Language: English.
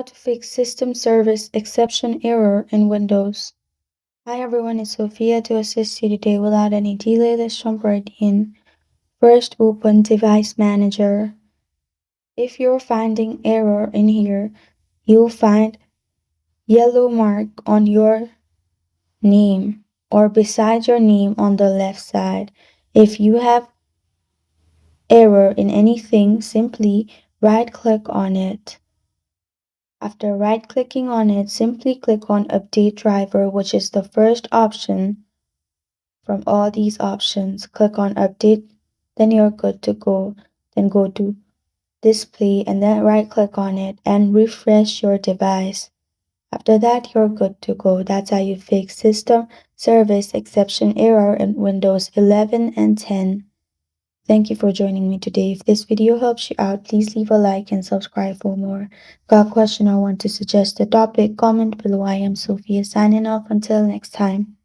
to fix system service exception error in Windows. Hi everyone, it's Sophia to assist you today. Without any delay, let's jump right in. First, open Device Manager. If you're finding error in here, you'll find yellow mark on your name or beside your name on the left side. If you have error in anything, simply right-click on it. After right-clicking on it, simply click on Update Driver, which is the first option from all these options. Click on Update, then you're good to go. Then go to Display and then right-click on it and refresh your device. After that, you're good to go. That's how you fix system service exception error in Windows 11 and 10. Thank you for joining me today. If this video helps you out, please leave a like and subscribe for more. Got a question or want to suggest a topic? Comment below. I am Sophia signing off. Until next time.